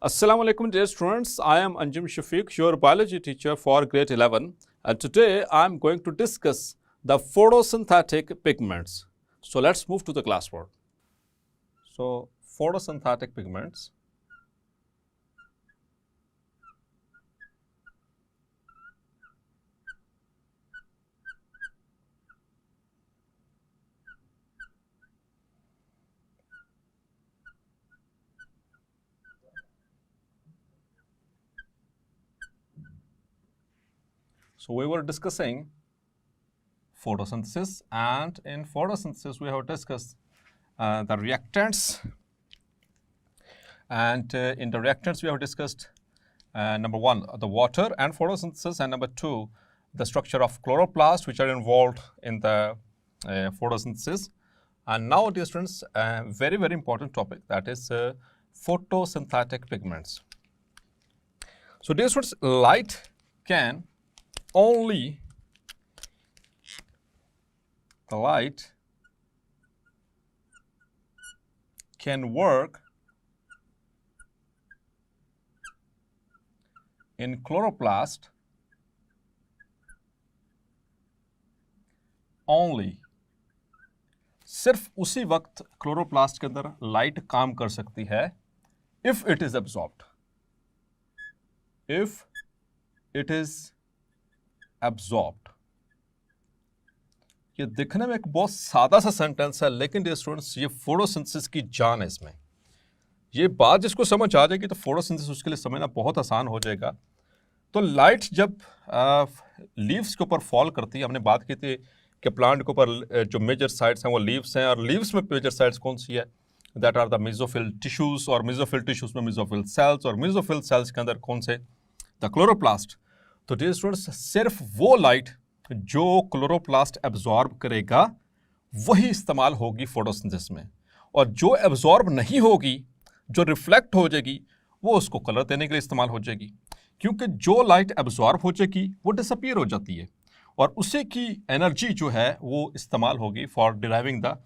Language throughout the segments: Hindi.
Assalamu alaikum dear students, I am Anjum Shafiq, your biology teacher for grade 11, and today I am going to discuss the photosynthetic pigments. So let's move to the classwork. So photosynthetic pigments. So we were discussing photosynthesis, and in photosynthesis we have discussed the reactants, and in the reactants we have discussed number one, the water and photosynthesis, and number two, the structure of chloroplast which are involved in the photosynthesis. And now, dear students, a very important topic, that is photosynthetic pigments. So dear students, light can only work in chloroplast only. सिर्फ उसी वक्त क्लोरोप्लास्ट के अंदर लाइट काम कर सकती है if it is absorbed. If it is absorbed. ये दिखने में एक बहुत सादा सा सेंटेंस है, लेकिन डियर स्टूडेंट्स ये फोटोसिंथेसिस की जान है इसमें। ये बात जिसको समझ आ जाएगी तो फोटोसिंथेसिस उसके लिए समझना बहुत आसान हो जाएगा। तो लाइट जब लीव्स के ऊपर फॉल करती है, हमने बात की थी कि प्लांट के ऊपर जो मेजर साइट्स हैं वो लीव्स हैं, और लीव्स में मेजर साइट्स कौन सी है, that are the mesophyll tissues, और मेसोफिल टिश्यूज में मेसोफिल सेल्स, और मेसोफिल सेल्स के अंदर कौन से, द क्लोरोप्लास्ट। तो डियर स्टूडेंट्स, सिर्फ वो लाइट जो क्लोरोप्लास्ट एब्जॉर्ब करेगा वही इस्तेमाल होगी फोटोसिंथेसिस में, और जो एब्जॉर्ब नहीं होगी, जो रिफ्लेक्ट हो जाएगी, वो उसको कलर देने के लिए इस्तेमाल हो जाएगी। क्योंकि जो लाइट एब्जॉर्ब हो जाएगी वो डिसअपीयर हो जाती है, और उसी की एनर्जी जो है वो इस्तेमाल होगी for deriving the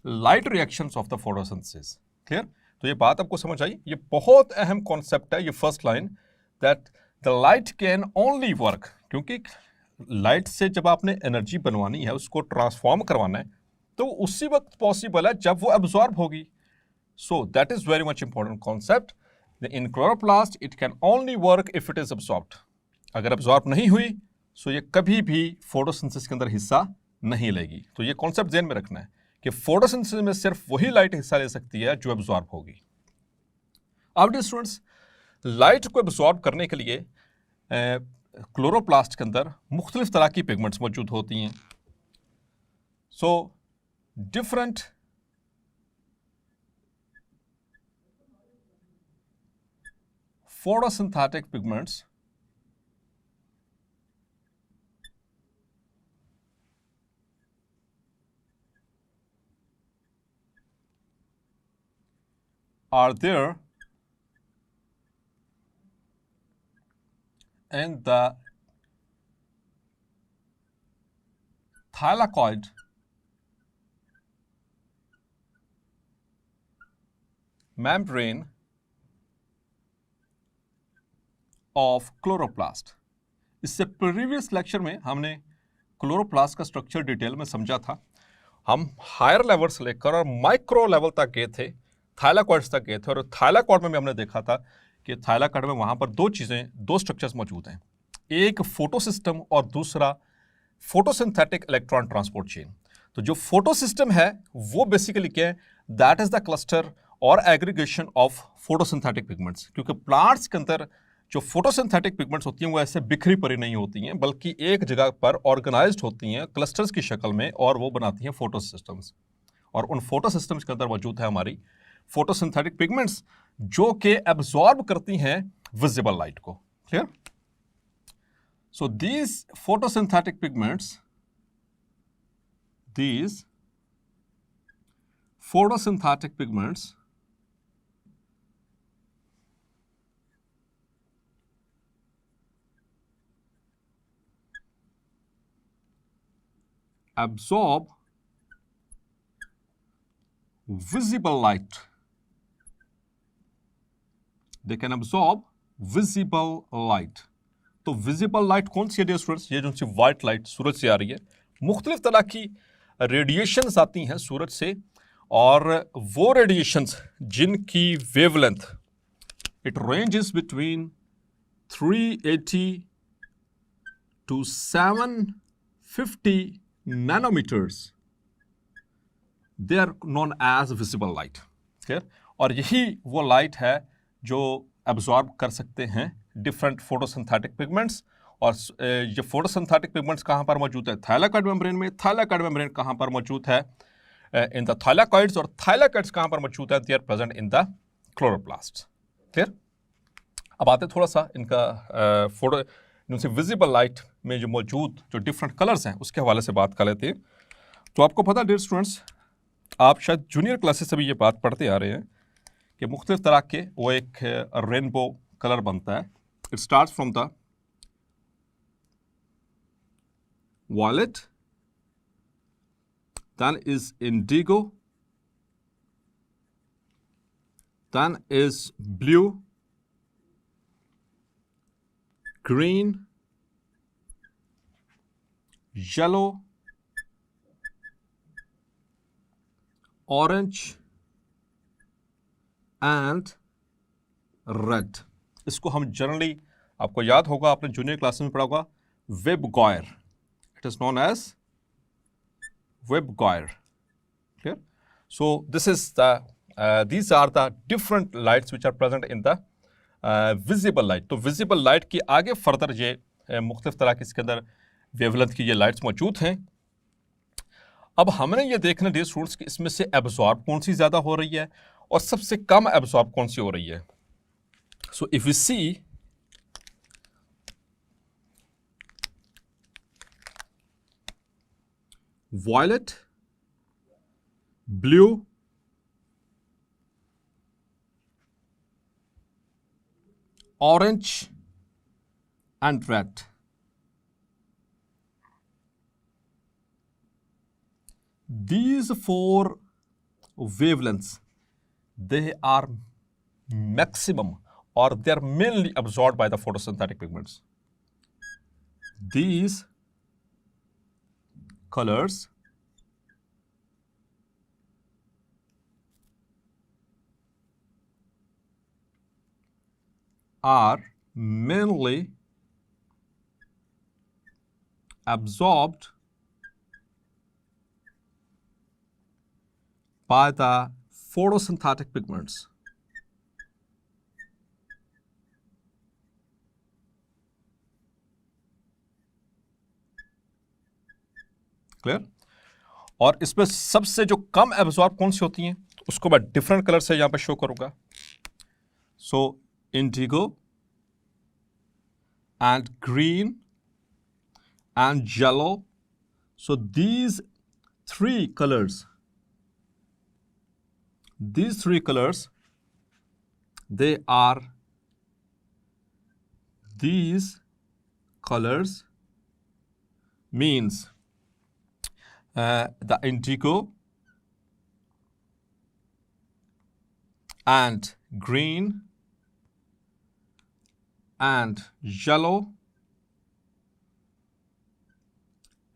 light reactions of the photosynthesis. Clear? तो ये बात आपको समझ आई? ये बहुत अहम कॉन्सेप्ट है, ये first line, that the light can only work, क्योंकि लाइट से जब आपने एनर्जी बनवानी है, उसको ट्रांसफॉर्म करवाना है, तो उसी वक्त पॉसिबल है जब वो एब्जॉर्ब होगी। So that is very much important concept. In chloroplast it can only work if it is absorbed. अगर एब्जॉर्ब नहीं हुई सो ये कभी भी फोटोसिंथेसिस के अंदर हिस्सा नहीं लेगी। तो ये कॉन्सेप्ट ध्यान में रखना है कि फोटोसिंथेसिस में सिर्फ वही लाइट हिस्सा ले सकती है जो एब्जॉर्ब होगी। अब डियर स्टूडेंट्स, लाइट को एब्जॉर्ब करने के लिए क्लोरोप्लास्ट के अंदर मुख्तलिफ तरह की पिगमेंट्स मौजूद होती हैं। So different photosynthetic pigments are there in the thylakoid membrane of chloroplast. इससे प्रीवियस लेक्चर में हमने क्लोरोप्लास्ट का स्ट्रक्चर डिटेल में समझा था। हम हायर लेवल से लेकर और माइक्रो लेवल तक गए थे, थाइलाकॉइड्स तक गए थे, और थाइलाकॉइड में भी हमने देखा था कि थाइलाकॉइड में वहाँ पर दो स्ट्रक्चर्स मौजूद हैं, एक फोटोसिस्टम और दूसरा फोटोसिंथेटिक इलेक्ट्रॉन ट्रांसपोर्ट चेन। तो जो फोटोसिस्टम है वो बेसिकली क्या है, दैट इज द क्लस्टर और एग्रीगेशन ऑफ फोटोसिंथेटिक पिगमेंट्स। क्योंकि प्लांट्स के अंदर जो फोटोसिंथेटिक पिगमेंट्स होती हैं वो ऐसे बिखरी पड़ी नहीं होती हैं, बल्कि एक जगह पर ऑर्गेनाइज्ड होती हैं क्लस्टर्स की शक्ल में, और वो बनाती हैं फोटोसिस्टम्स। और उन फोटोसिस्टम्स के अंदर मौजूद है हमारी फोटोसिंथेटिक पिगमेंट्स, जो कि एब्जॉर्ब करती हैं विजिबल लाइट को। Clear? So these photosynthetic pigments, these photosynthetic pigments absorb visible light they can absorb visible light. तो विजिबल लाइट कौन सी है डियर स्टूडेंट्स? ये जो सी वाइट लाइट सूरज से आ रही है। मुख्तलिफ तरह की रेडिएशंस आती हैं सूरज से, और वो रेडिएशंस जिनकी wavelength it ranges between 380 to 750 nanometers, they are known as visible light। Clear? और यही वो लाइट है जो एब्जॉर्ब कर सकते हैं डिफरेंट फोटोसिंथेटिक पिगमेंट्स। और ये फोटोसिंथेटिक पिगमेंट्स कहाँ पर मौजूद है? थाइलाकॉइड मेम्ब्रेन में। थाइलाकॉइड मेम्ब्रेन कहाँ पर मौजूद है? In the thylakoids. और थाइलाकॉइड्स कहाँ पर मौजूद है? They are present in the chloroplast. Clear? अब आते थोड़ा सा इनका फोटो जिनसे विजिबल लाइट में जो मौजूद जो डिफरेंट कलर्स हैं उसके हवाले से बात कर लेते हैं। तो आपको पता डियर स्टूडेंट्स, आप शायद जूनियर क्लासेस से भी ये बात पढ़ते आ रहे हैं कि मुख्तलिफ तरह के वो एक रेनबो कलर बनता है। It starts from the violet, then is indigo, then is blue, green, yellow, orange and red। इसको हम जनरली, आपको याद होगा, आपने जूनियर क्लास में पढ़ा होगा, वेबगॉयर। इट इज नोन एज वेबगॉयर। Clear? So this is the these are the different lights which are present in the visible light. तो विजिबल लाइट की आगे फर्दर ये मुख्तलिफ तरह की इसके अंदर वेवलेंथ की ये लाइट्स मौजूद हैं। अब हमने ये देखना डियर स्टूडेंट्स कि इसमें से एब्जॉर्ब कौन सी ज़्यादा हो रही है और सबसे कम एब्जॉर्ब कौन सी हो रही है। So if you see violet, blue, orange and red, these four wavelengths, they are maximum or they are mainly absorbed by the photosynthetic pigments. These colors are mainly absorbed by the photosynthetic pigments। Clear? और इसमें सबसे जो कम एब्जॉर्ब कौन सी होती हैं उसको मैं डिफरेंट कलर से यहां पर शो करूंगा। सो indigo and green and yellow, so these three colors, they are, these colors means the indigo and green and yellow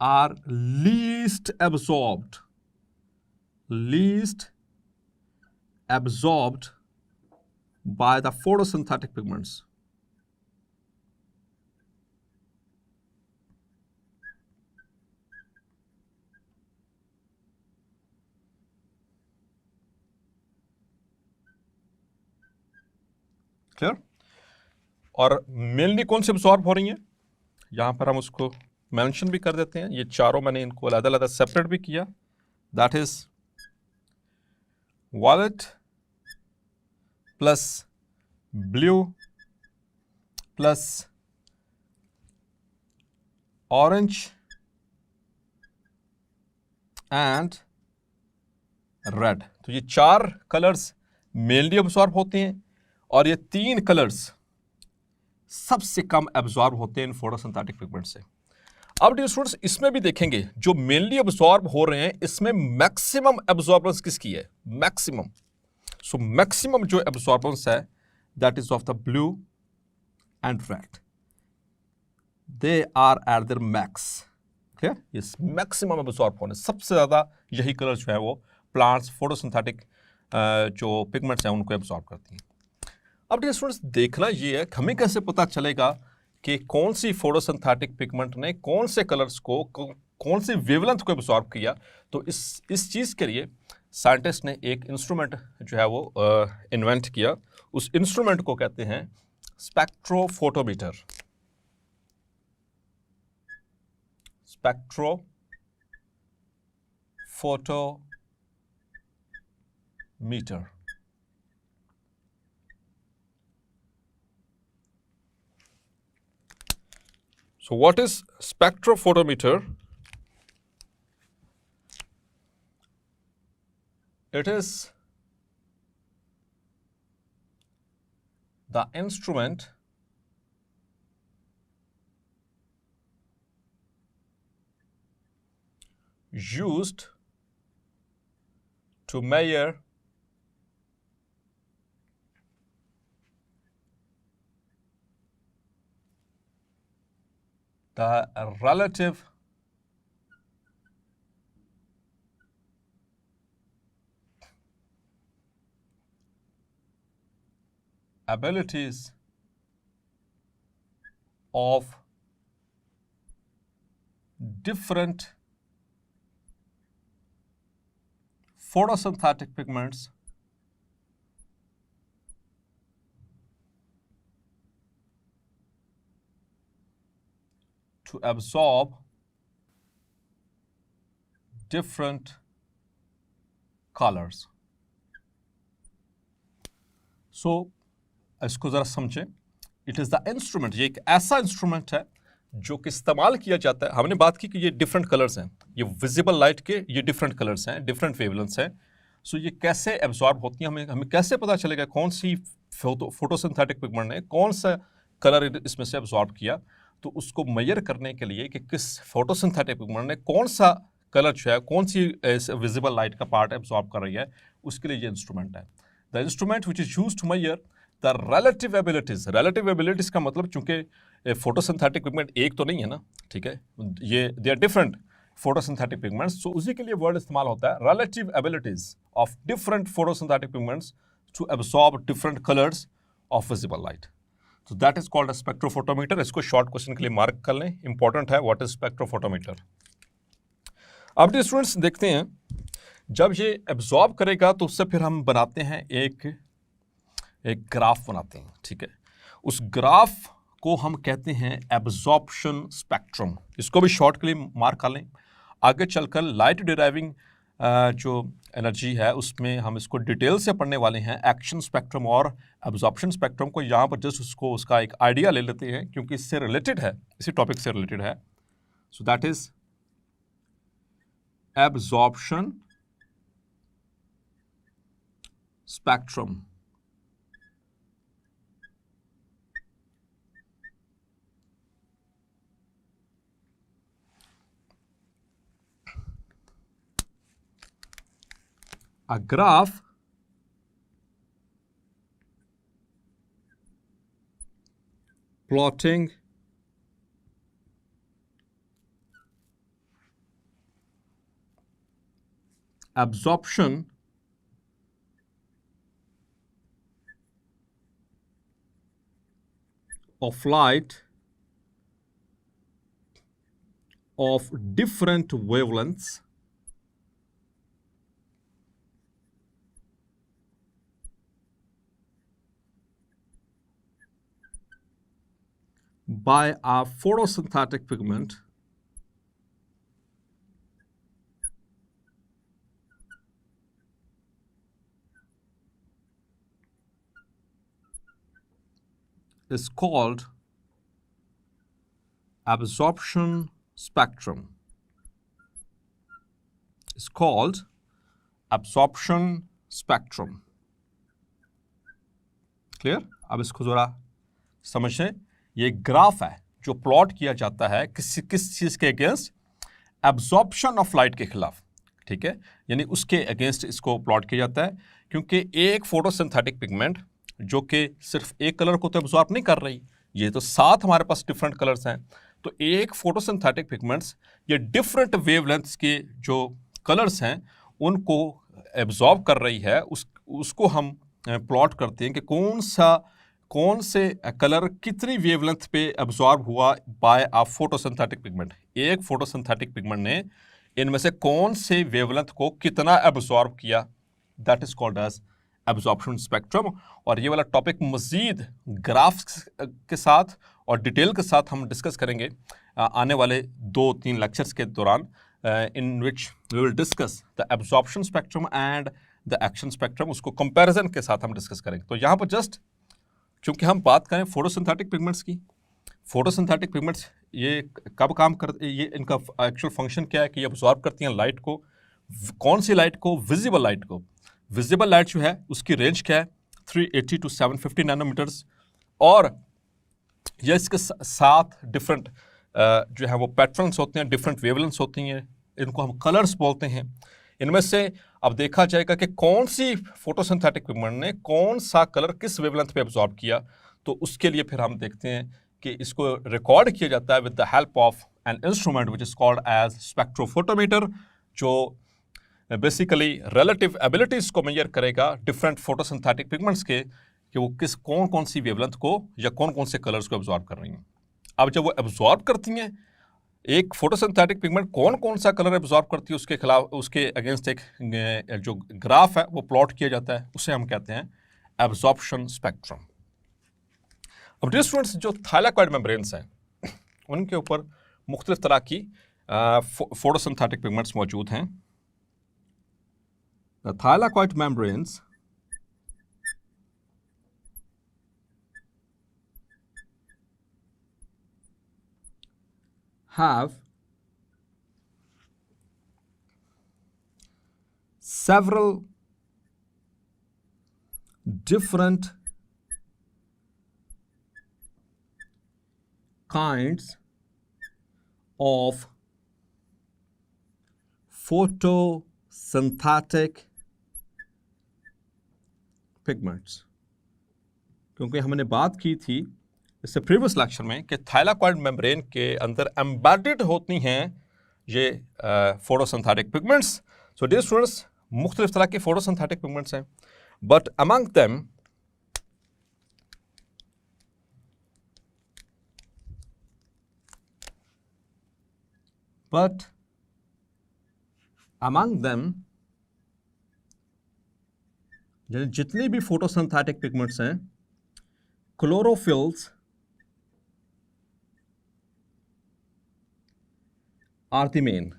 are least absorbed by the photosynthetic pigments। Clear? और मेनली कौन से एब्जॉर्ब हो रही हैं यहाँ पर हम उसको मेंशन भी कर देते हैं। ये चारों मैंने इनको अलग-अलग सेपरेट भी किया। That is violet plus blue plus orange and red. तो ये चार कलर्स मेनली एब्जॉर्ब होते हैं और ये तीन कलर्स सबसे कम एब्जॉर्ब होते हैं इन फोटोसिंथेटिक पिगमेंट से। अब डियर स्टूडेंट्स इसमें भी देखेंगे जो मेनली एब्जॉर्ब हो रहे हैं इसमें मैक्सिमम एब्जॉर्बेंस किसकी है? मैक्सिमम। सो मैक्सिमम जो एब्जॉर्बेंस है that is of the blue and red. They are at their max. Clear? Yes, maximum absorb होने सबसे ज़्यादा यही कलर जो है वो प्लांट्स फोटोसिंथेटिक जो पिगमेंट्स हैं उनको एब्जॉर्ब करती हैं। अब डियर स्टूडेंट्स देखना ये है हमें कैसे पता चलेगा कि कौन सी फोटोसिंथेटिक पिगमेंट ने कौन से कलर्स को कौन सी वेवलेंथ को एब्जॉर्ब किया। तो इस चीज़ के लिए साइंटिस्ट ने एक इंस्ट्रूमेंट जो है वो इन्वेंट किया। उस इंस्ट्रूमेंट को कहते हैं spectrophotometer. Spectrophotometer. So what is spectrophotometer? It is the instrument used to measure the relative abilities of different photosynthetic pigments to absorb different colors. So इसको ज़रा समझें। इट इज़ द इंस्ट्रूमेंट, ये एक ऐसा इंस्ट्रूमेंट है जो कि इस्तेमाल किया जाता है। हमने बात की कि ये डिफरेंट कलर्स हैं, ये विजिबल लाइट के ये डिफरेंट कलर्स हैं, डिफरेंट वेवलेंथ्स हैं। सो ये कैसे एब्जॉर्ब होती हैं, हमें कैसे पता चलेगा कौन सी फोटोसिंथेटिक पिगमेंट ने कौन सा कलर इसमें से एब्जॉर्ब किया। तो उसको मेजर करने के लिए कि किस फोटोसिंथेटिक पिगमेंट ने कौन सा कलर जो है, कौन सी विजिबल लाइट का पार्ट एब्जॉर्ब कर रही है, उसके लिए ये इंस्ट्रूमेंट है। The instrument which is used to measure the relative abilities. Relative abilities का मतलब चूंकि फोटोसिंथेटिक पिगमेंट एक तो नहीं है ना, ठीक है, ये they are different photosynthetic pigments. So उसी के लिए वर्ड इस्तेमाल होता है relative abilities of different photosynthetic pigments to absorb different colours of visible light. तो that is called a spectrophotometer. इसको शॉर्ट क्वेश्चन के लिए मार्क कर लें, इंपॉर्टेंट है। What is spectrophotometer? अब स्टूडेंट्स देखते हैं, जब ये एब्जॉर्ब करेगा तो उससे फिर हम बनाते हैं एक ग्राफ बनाते हैं, ठीक है। उस ग्राफ को हम कहते हैं एब्जॉर्प्शन स्पेक्ट्रम। इसको भी शॉर्ट के लिए मार्क कर लें। आगे चलकर लाइट डिराइविंग जो एनर्जी है उसमें हम इसको डिटेल से पढ़ने वाले हैं, एक्शन स्पेक्ट्रम और एब्जॉर्प्शन स्पेक्ट्रम को। यहाँ पर जस्ट उसका एक आइडिया ले लेते हैं क्योंकि इससे रिलेटेड है, इसी टॉपिक से रिलेटेड है। So that is absorption spectrum. A graph plotting absorption of light of different wavelengths by a photosynthetic pigment is called absorption spectrum. Is called absorption spectrum. Clear? अब इसको जरा समझें। ये ग्राफ है जो प्लॉट किया जाता है किस चीज के अगेंस्ट? एब्जॉर्प्शन ऑफ लाइट के खिलाफ, ठीक है, यानी उसके अगेंस्ट इसको प्लॉट किया जाता है। क्योंकि एक फोटोसिंथेटिक पिगमेंट जो कि सिर्फ एक कलर को तो एब्जॉर्ब नहीं कर रही, ये तो 7 हमारे पास डिफरेंट कलर्स हैं। तो एक फोटोसिंथेटिक पिगमेंट्स ये डिफरेंट वेवलेंथ्स के जो कलर्स हैं उनको एब्जॉर्ब कर रही है। उसको हम प्लॉट करते हैं कि कौन से कलर कितनी वेवलेंथ पे एब्जॉर्ब हुआ बाय अ फोटोसिंथेटिक पिगमेंट। एक फोटोसिंथेटिक पिगमेंट ने इनमें से कौन से वेवलेंथ को कितना एब्जॉर्ब किया, that is called as absorption spectrum. और ये वाला टॉपिक मजीद ग्राफ्स के साथ और डिटेल के साथ हम डिस्कस करेंगे आने वाले 2-3 लेक्चर्स के दौरान, in which we will discuss the absorption spectrum and the action spectrum. उसको कंपैरिजन के साथ हम डिस्कस करेंगे। तो यहाँ पर जस्ट चूंकि हम बात करें फोटोसिंथेटिक पिगमेंट्स की, फोटोसिंथेटिक पिगमेंट्स ये कब काम करते, ये इनका एक्चुअल फंक्शन क्या है कि ये अब्जॉर्ब करती हैं लाइट को। कौन सी लाइट को? विजिबल लाइट को। विजिबल लाइट जो है उसकी रेंज क्या है? 380 to 750 नैनोमीटर्स। और ये इसके 7 डिफरेंट जो है वो पैटर्न्स होते हैं, डिफरेंट वेवलेंथ्स होती हैं, इनको हम कलर्स बोलते हैं। इनमें से अब देखा जाएगा कि कौन सी फोटोसिंथेटिक पिगमेंट ने कौन सा कलर किस वेवलेंथ पे एब्जॉर्ब किया। तो उसके लिए फिर हम देखते हैं कि इसको रिकॉर्ड किया जाता है with the help of an instrument which is called as spectrophotometer, जो बेसिकली रिलेटिव एबिलिटीज को मेजर करेगा डिफरेंट फोटोसिंथेटिक पिगमेंट्स के, कि वो कौन सी वेवलेंथ को या कौन से कलर्स को एब्जॉर्ब कर रही हैं। अब जब वो एब्जॉर्ब करती हैं, एक फोटोसिंथेटिक पिगमेंट कौन सा कलर एब्जॉर्ब करती है उसके खिलाफ, उसके अगेंस्ट एक जो ग्राफ है वो प्लॉट किया जाता है, उसे हम कहते हैं एब्जॉर्प्शन स्पेक्ट्रम। अब डियर स्टूडेंट्स, जो थाइलाकॉइड मेम्ब्रेन्स हैं उनके ऊपर मुख्तलिफ तरह की फोटोसिंथेटिक पिगमेंट्स मौजूद हैं। The thylakoid membranes have several different kinds of photosynthetic pigments. क्योंकि हमने बात की थी इससे प्रीवियस लेक्चर में कि थाइलाकॉइड मेम्ब्रेन के अंदर एम्बेडेड होती हैं ये photosynthetic pigments. So dear students, मुख्तलिफ तरह के फोटोसिंथेटिक पिगमेंट्स हैं, बट अमंग देम जितनी भी फोटोसिंथेटिक पिगमेंट्स हैं, क्लोरोफिल्स आर द मेन।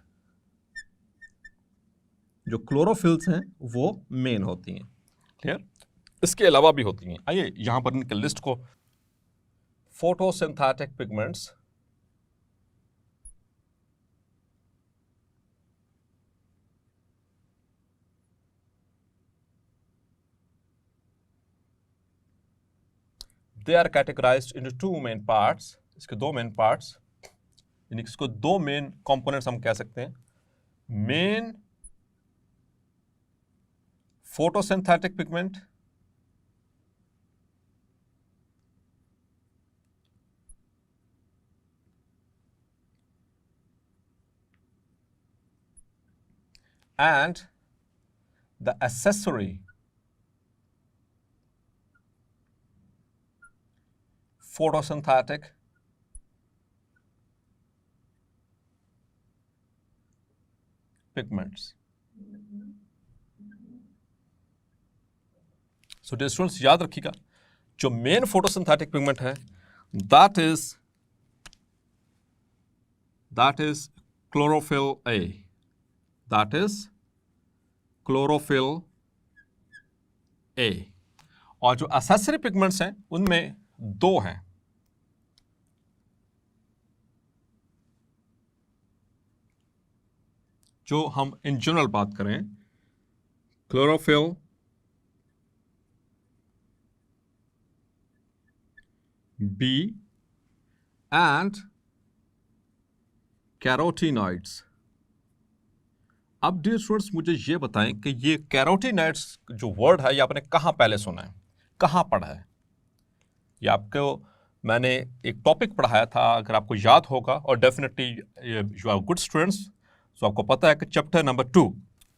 जो क्लोरोफिल्स हैं वो मेन होती हैं, क्लियर? इसके अलावा भी होती हैं। आइए यहां पर इनके लिस्ट को, photosynthetic pigments they are categorized into 2 main parts। इसके 2 मेन पार्ट्स, यानी इसको 2 मेन कंपोनेंट्स हम कह सकते हैं। Main photosynthetic pigment and the accessory photosynthetic pigments। So dear students, याद रखिएगा जो मेन फोटोसिंथेटिक पिगमेंट है that is chlorophyll A, that is chlorophyll A. और जो एक्सेसरी पिगमेंट्स हैं उनमें 2 हैं। जो हम इन जनरल बात करें, क्लोरोफिल बी एंड कैरोटीनॉइड्स। अब डियर स्टूडेंट्स, मुझे ये बताएं कि ये कैरोटीनॉइड्स जो वर्ड है ये आपने कहां पहले सुना है? कहाँ पढ़ा है? ये आपको मैंने एक टॉपिक पढ़ाया था, अगर आपको याद होगा, और definitely you are good students, तो आपको पता है कि चैप्टर नंबर 2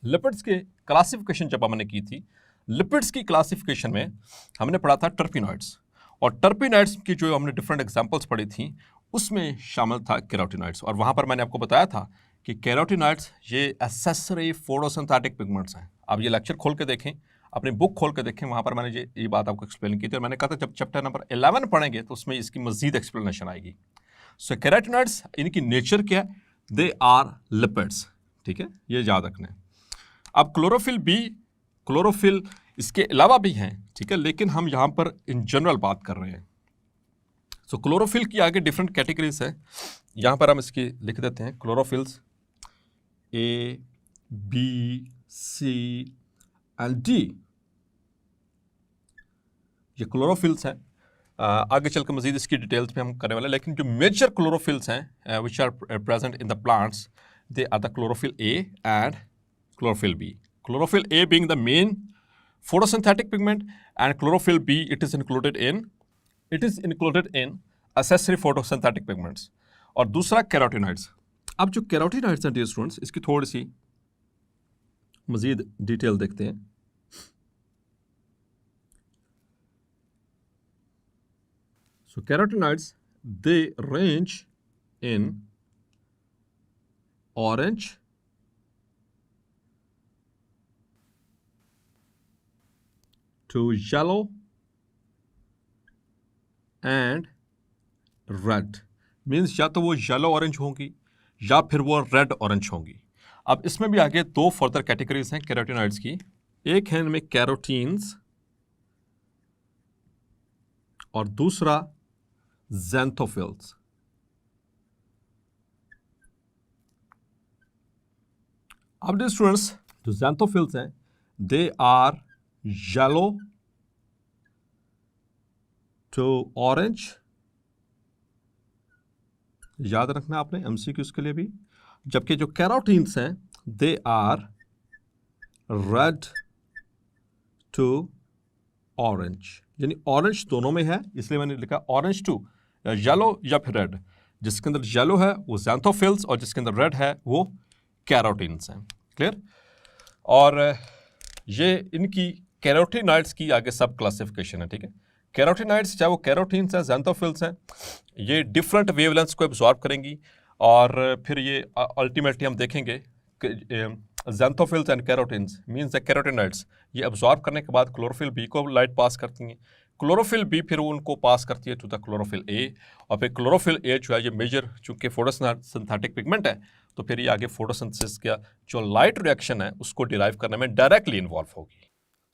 लिपिड्स के क्लासिफिकेशन जब हमने की थी, लिपिड्स की क्लासिफिकेशन में हमने पढ़ा था टर्पिनॉइड्स, और टर्पिनॉइड्स की जो हमने डिफरेंट एग्जांपल्स पढ़ी थी उसमें शामिल था कैरोटिनॉइड्स। और वहाँ पर मैंने आपको बताया था कि कैरोटिनॉइड्स ये एसेसरी फोटोसिंथेटिक पिगमेंट्स हैं। आप ये लेक्चर खोल के देखें, अपनी बुक खोल के देखें, वहाँ पर मैंने ये बात आपको एक्सप्लेन की थी। और मैंने कहा था जब चैप्टर नंबर 11 पढ़ेंगे तो उसमें इसकी मजीद एक्सप्लेनेशन आएगी। सो कैरोटिनॉइड्स, इनकी नेचर क्या है? दे आर लिपिड्स, ठीक है, ये याद रखना है। अब क्लोरोफिल बी, क्लोरोफिल इसके अलावा भी हैं, ठीक है, लेकिन हम यहाँ पर इन जनरल बात कर रहे हैं। सो क्लोरोफिल की आगे डिफरेंट कैटेगरीज है, यहाँ पर हम इसकी लिख देते हैं chlorophylls A, B, C and D। ये क्लोरोफिल्स हैं। आगे चलकर मजीद इसकी डिटेल्स पे हम करने वाले हैं, लेकिन जो मेजर क्लोरोफिल्स हैं which are present in the plants, they are the chlorophyll A and chlorophyll B। Chlorophyll A being the main photosynthetic pigment, and chlorophyll B it is included in accessory photosynthetic pigments। और दूसरा कैरोटिनॉइड्स। अब जो कैरोटिनॉइड्स हैं डियर स्टूडेंट्स, इसकी थोड़ी सी मजीद डिटेल देखते हैं। So carotenoids, they range in orange, to yellow and red। Means या तो वो येलो ऑरेंज होंगी या फिर वो रेड ऑरेंज होंगी। अब इसमें भी आगे दो फर्दर कैटेगरीज हैं कैरोटिनॉइड्स की। एक है इनमें कैरोटीन्स और दूसरा ज़ैंथोफिल्स। अब डियर स्टूडेंट्स, जो ज़ैंथोफिल्स हैं they are yellow to orange, याद रखना आपने एमसीक्यूज़ के लिए भी। जबकि जो कैरोटीन्स हैं they are red to orange, यानी ऑरेंज दोनों में है, इसलिए मैंने लिखा ऑरेंज टू येलो या फिर रेड। जिसके अंदर येलो है वो ज़ैंथोफिल्स और जिसके अंदर रेड है वो कैरोटीन्स हैं। क्लियर? और ये इनकी कैरोटिनॉइड्स की आगे सब क्लासिफिकेशन है, ठीक है। कैरोटिनॉइड्स चाहे वो कैरोटीन्स हैं, ज़ैंथोफिल्स हैं, ये डिफरेंट वेवलेंथ्स को एब्जॉर्ब करेंगी और फिर ये अल्टीमेटली हम देखेंगे xanthophylls and carotenes means the carotenoids, ये एब्जॉर्ब करने के बाद क्लोरोफिल बी को लाइट पास करती हैं। क्लोरोफिल बी फिर उनको पास करती है टू द क्लोरोफिल ए, और फिर क्लोरोफिल ए जो है ये मेजर चूँकि फोटोसिंथेटिक पिगमेंट है, तो फिर ये आगे फोटोसिंथेसिस का जो लाइट रिएक्शन है उसको डिराइव करने में डायरेक्टली इन्वॉल्व होगी।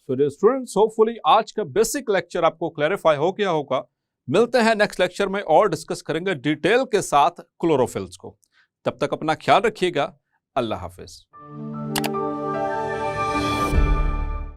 सो डियर स्टूडेंट्स, होपफुली आज का बेसिक लेक्चर आपको क्लैरिफाई हो गया होगा। मिलते हैं नेक्स्ट लेक्चर में और डिस्कस करेंगे डिटेल के साथ क्लोरोफिल्स को। तब तक अपना ख्याल रखिएगा। अल्लाह हाफिज।